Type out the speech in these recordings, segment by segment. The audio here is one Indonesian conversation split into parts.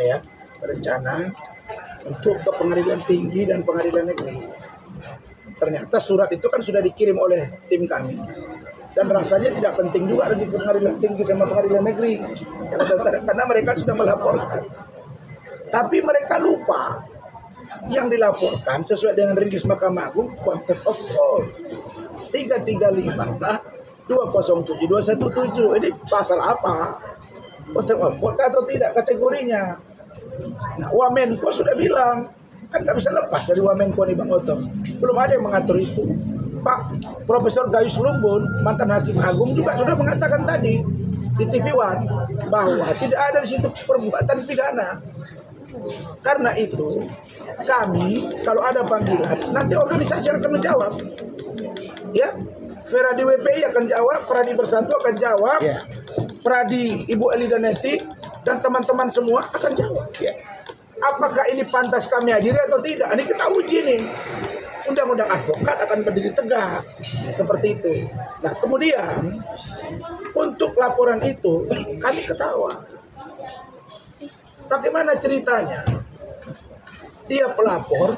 ya, berencana untuk ke pengadilan tinggi dan pengadilan negeri. Ternyata surat itu kan sudah dikirim oleh tim kami. Dan rasanya tidak penting juga lagi ke pengadilan tinggi sama pengadilan negeri. Karena mereka sudah melaporkan. Tapi mereka lupa yang dilaporkan sesuai dengan rilis Mahkamah Agung contempt of court 335/207/217. Ini pasal apa? Contempt of court atau tidak kategorinya? Nah, Wamenko sudah bilang, kan nggak bisa lepas dari Wamenko nih Bang Oto. Belum ada yang mengatur itu. Pak Profesor Gayus Lumbun, mantan Hakim Agung juga sudah mengatakan tadi di TV One bahwa tidak ada di situ perbuatan pidana. Karena itu kami kalau ada panggilan nanti organisasi akan menjawab. Ya, Feradi WPI akan jawab, Pradi Bersatu akan jawab, Pradi Ibu Elida Neti dan teman-teman semua akan jawab. Ya. Apakah ini pantas kami hadiri atau tidak? Ini kita uji nih. Undang-undang advokat akan berdiri tegak. Seperti itu. Nah, kemudian untuk laporan itu kami ketawa. Bagaimana ceritanya? Dia pelapor,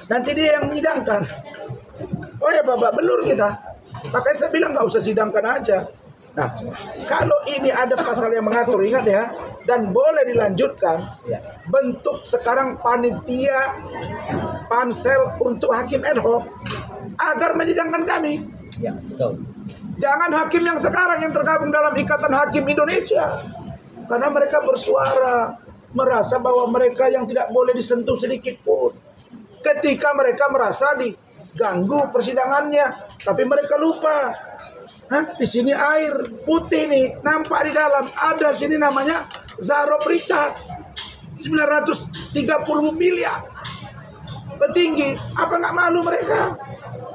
nanti dia yang menyidangkan. Oh ya, babak belur kita. Makanya saya bilang nggak usah sidangkan aja. Nah, kalau ini ada pasal yang mengatur, ingat ya, dan boleh dilanjutkan, bentuk sekarang panitia pansel untuk hakim ad hoc agar menyidangkan kami. Ya, betul. Jangan hakim yang sekarang yang tergabung dalam Ikatan Hakim Indonesia, karena mereka bersuara merasa bahwa mereka yang tidak boleh disentuh sedikit pun. Ketika mereka merasa diganggu persidangannya, tapi mereka lupa. Di sini air putih nih nampak di dalam. Ada sini namanya Zarob Richard 930 miliar petinggi. Apa nggak malu mereka?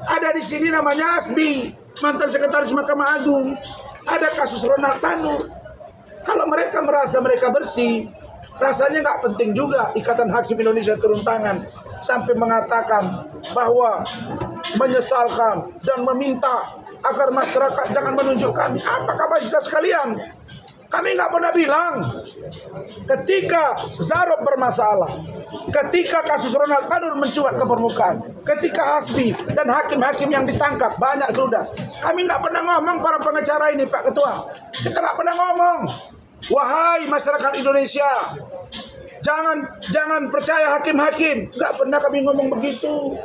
Ada di sini namanya Asbi, mantan sekretaris Mahkamah Agung. Ada kasus Ronald Tanur. Kalau mereka merasa mereka bersih, rasanya nggak penting juga Ikatan Hakim Indonesia turun tangan sampai mengatakan bahwa menyesalkan dan meminta agar masyarakat jangan menunjuk kami. Apa kapasitas kalian? Kami nggak pernah bilang ketika Zarob bermasalah, ketika kasus Ronald Tanur mencuat ke permukaan, ketika Hasbi dan hakim-hakim yang ditangkap banyak sudah. Kami nggak pernah ngomong para pengacara ini, Pak Ketua. Kita nggak pernah ngomong. Wahai masyarakat Indonesia, jangan percaya hakim-hakim. Nggak pernah kami ngomong begitu.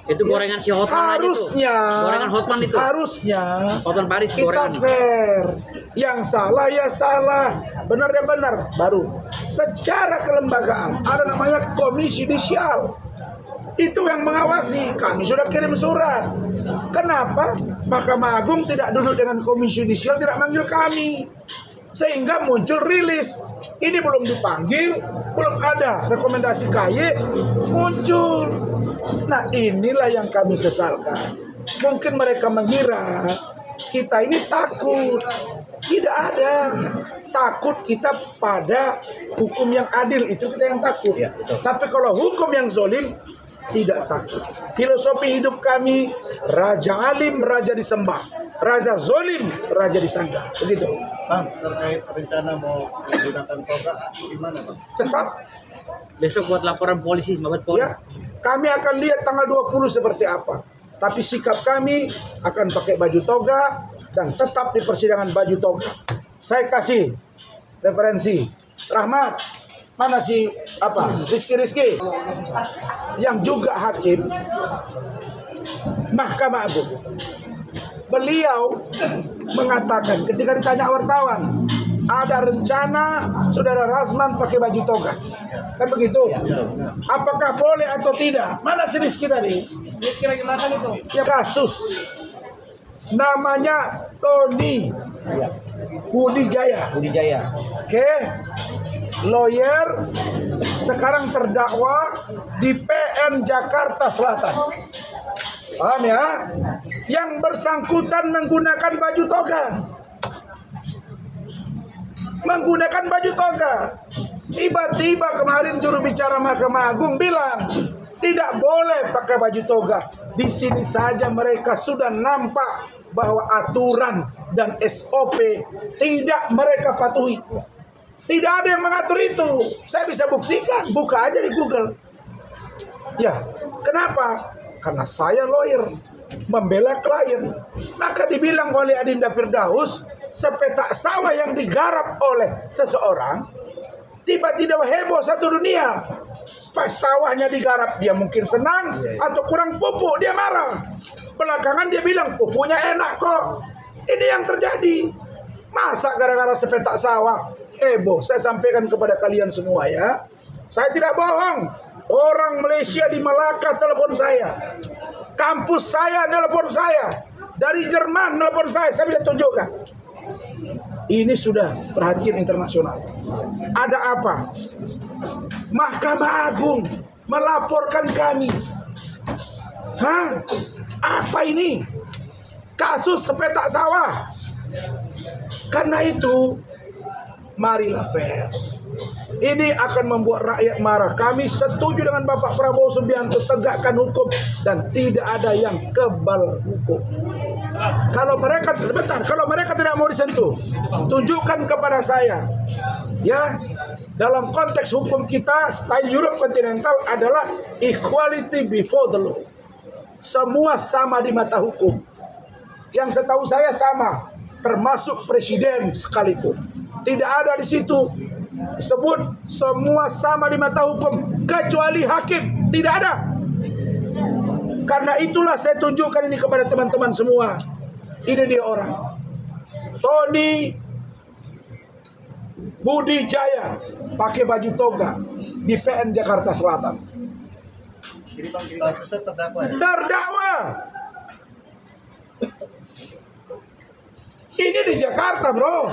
Itu gorengan si Hotman harusnya, aja tuh. Gorengan Hotman itu. Harusnya Hotman Paris kita gorengan. fair. Yang salah ya salah, benar ya benar. Baru secara kelembagaan ada namanya komisi yudisial. Itu yang mengawasi. Kami sudah kirim surat. Kenapa Mahkamah Agung tidak duduk dengan komisi yudisial, tidak manggil kami? Sehingga muncul rilis. Ini belum dipanggil, belum ada rekomendasi KY, muncul. Nah, inilah yang kami sesalkan. Mungkin mereka mengira kita ini takut. Tidak ada. Takut kita pada hukum yang adil, itu kita yang takut. Ya, tapi kalau hukum yang zolim, tidak takut. Filosofi hidup kami, raja alim, raja disembah. Raja zolim, raja disanggah. Begitu. Bang, terkait rencana mau menggunakan toga, gimana Bang? Tetap Besok buat laporan polisi, Mabes Polri. ya, kami akan lihat tanggal 20 seperti apa. Tapi sikap kami akan pakai baju toga dan tetap di persidangan baju toga. Saya kasih referensi. Rahmat, mana si Rizky yang juga hakim Mahkamah Agung. Beliau mengatakan ketika ditanya wartawan, ada rencana Saudara Rasman pakai baju toga. Kan begitu? Apakah boleh atau tidak? Mana si Rizky tadi? Ya, kasus namanya Tony Budi Jaya. Oke. Lawyer sekarang terdakwa di PN Jakarta Selatan. Paham ya? Yang bersangkutan menggunakan baju toga. Menggunakan baju toga. Tiba-tiba kemarin juru bicara Mahkamah Agung bilang tidak boleh pakai baju toga. Di sini saja mereka sudah nampak bahwa aturan dan SOP tidak mereka patuhi. Tidak ada yang mengatur itu. Saya bisa buktikan, buka aja di Google. Ya, kenapa? Karena saya lawyer, membela klien. Maka dibilang oleh Adinda Firdaus, sepetak sawah yang digarap oleh seseorang, tiba-tiba heboh satu dunia. Pas sawahnya digarap, dia mungkin senang, atau kurang pupuk, dia marah. Belakangan dia bilang, pupuknya enak kok. Ini yang terjadi. Masa gara-gara sepetak sawah heboh? Saya sampaikan kepada kalian semua ya. Saya tidak bohong. Orang Malaysia di Malaka telepon saya. Kampus saya telepon saya. Dari Jerman telepon saya bisa tunjukkan. Ini sudah perhatian internasional. Ada apa? Mahkamah Agung melaporkan kami. Hah? Apa ini? Kasus sepetak sawah. Karena itu, marilah fair. Ini akan membuat rakyat marah. Kami setuju dengan Bapak Prabowo Subianto, tegakkan hukum dan tidak ada yang kebal hukum. Kalau mereka tidak mau disentuh, tunjukkan kepada saya. Ya, dalam konteks hukum kita, style Europe kontinental adalah equality before the law. Semua sama di mata hukum. Yang setahu saya sama, termasuk presiden sekalipun. Tidak ada di situ disebut semua sama di mata hukum kecuali hakim. Tidak ada. Karena itulah saya tunjukkan ini kepada teman-teman semua. Ini dia orang. Tony Budi Jaya pakai baju toga di PN Jakarta Selatan. Terdakwa. Ini di Jakarta, bro.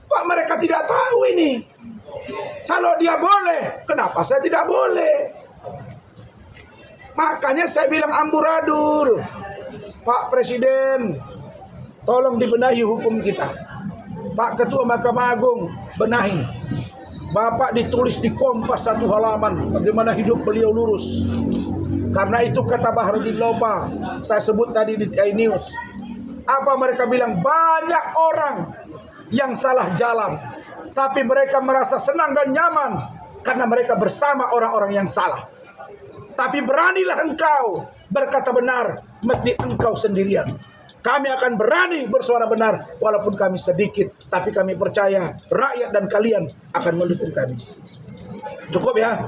Kok mereka tidak tahu ini? Kalau dia boleh, kenapa saya tidak boleh? Makanya saya bilang amburadul. Pak Presiden, tolong dibenahi hukum kita. Pak Ketua Mahkamah Agung, benahi. Bapak ditulis di Kompas 1 halaman, bagaimana hidup beliau lurus. Karena itu kata Baharudin Lopa, saya sebut tadi di iNews. Apa mereka bilang? Banyak orang yang salah jalan, tapi mereka merasa senang dan nyaman karena mereka bersama orang-orang yang salah. Tapi beranilah engkau berkata benar, mesti engkau sendirian. Kami akan berani bersuara benar walaupun kami sedikit, tapi kami percaya rakyat dan kalian akan mendukung kami. Cukup ya.